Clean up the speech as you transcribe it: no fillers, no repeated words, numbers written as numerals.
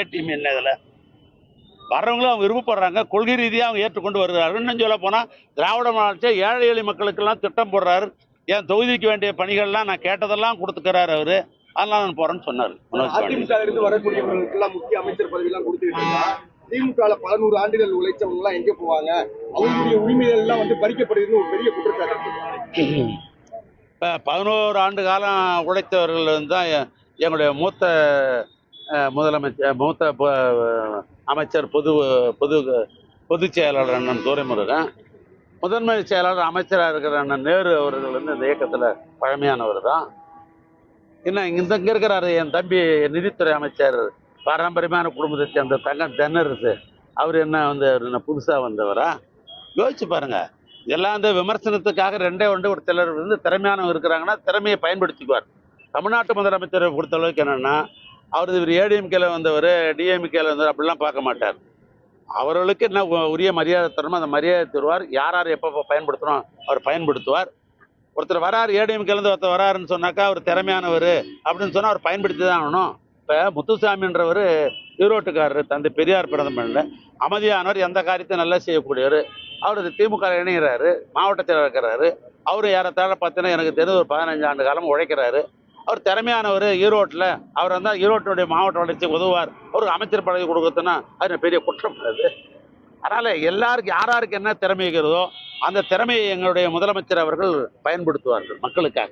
Team என்ன இதில் வர்றவங்களும் அவங்க விருப்பப்படுறாங்க, கொள்கை ரீதியாக அவங்க ஏற்றுக்கொண்டு வருகிறார்கள். இன்னும் சொல்ல போனால் திராவிட மாடல் ஏழை எளிய மக்களுக்கெல்லாம் திட்டம் போடுறாரு. என் தொகுதிக்கு வேண்டிய பணிகள்லாம் நான் கேட்டதெல்லாம் கொடுத்துக்கிறாரு அவரு. அதனால நான் போறேன்னு சொன்னார். அதிமுக இருந்து வரக்கூடியவர்களுக்கெல்லாம் முக்கிய அமைச்சர் பதவி எல்லாம் கொடுத்துருக்காங்க. திமுக பல 100 ஆண்டுகள் உழைச்சவங்க எல்லாம் எங்க போவாங்க, அவங்களுடைய உரிமைகள் எல்லாம் பறிக்கப்படுதுன்னு ஒரு பெரிய குற்றச்சாட்டு. இப்போ 11 ஆண்டு காலம் உழைத்தவர்கள் தான் எங்களுடைய மூத்த முதலமைச்சர், மூத்த அமைச்சர், பொதுச் செயலாளர் அண்ணன் துரைமுருகன், முதன்மை செயலாளர் அமைச்சராக இருக்கிற அண்ணன் நேரு அவர்கள் இந்த இயக்கத்தில் பழமையானவர் தான். இன்னும் இங்கே இருக்கிறாரு என் தம்பி நிதித்துறை அமைச்சர், பாரம்பரியமான குடும்பத்தை சேர்ந்த தங்கம் தென்னரசு. அவர் என்ன புதுசாக வந்தவரா? யோசிச்சு பாருங்க. இதெல்லாம் விமர்சனத்துக்காக ஒரு சிலர் திறமையானவங்க இருக்கிறாங்கன்னா திறமையை பயன்படுத்திக்குவார். தமிழ்நாட்டு முதலமைச்சரை பொறுத்தளவுக்கு என்னென்னா, அவர் ஏடிஎம்கேல வந்தவர், டிஎம்கேல வந்தவர் அப்படிலாம் பார்க்க மாட்டார். அவர்களுக்கு என்ன உரிய மரியாதை தரணுமோ அந்த மரியாதை தருவார். யார் எப்போ பயன்படுத்தணும் அவர் பயன்படுத்துவார். ஒருத்தர் வராரு, ஏடிஎம்கேலேருந்து ஒருத்தர் வராருன்னு சொன்னாக்கா அவர் திறமையானவர் அப்படின்னு சொன்னால் அவர் பயன்படுத்தி தான் ஆகணும். இப்போ முத்துசாமின்றவர் ஈரோட்டுக்காரர், தந்தை பெரியார் பிரதமர்ல அமைதியானவர், எந்த காரியத்தையும் நல்லா செய்யக்கூடியவர். அவர் திமுக இணைகிறாரு, மாவட்ட செயலர் இருக்கிறாரு. அவரு ஏறத்தாழ பார்த்தீங்கன்னா எனக்கு தெரிஞ்ச ஒரு 15 ஆண்டு காலம் உழைக்கிறாரு. அவர் திறமையானவர். ஈரோட்டில் அவர் வந்தால் ஈரோட்டினுடைய மாவட்ட வளர்ச்சிக்கு உதவுவார். அவருக்கு அமைச்சர் பதவி கொடுக்குறதுன்னா அது பெரிய குற்றம் அது. அதனால் எல்லாருக்கும் யாராருக்கு என்ன திறமை இருக்கிறதோ அந்த திறமையை எங்களுடைய முதலமைச்சர் அவர்கள் பயன்படுத்துவார்கள் மக்களுக்காக.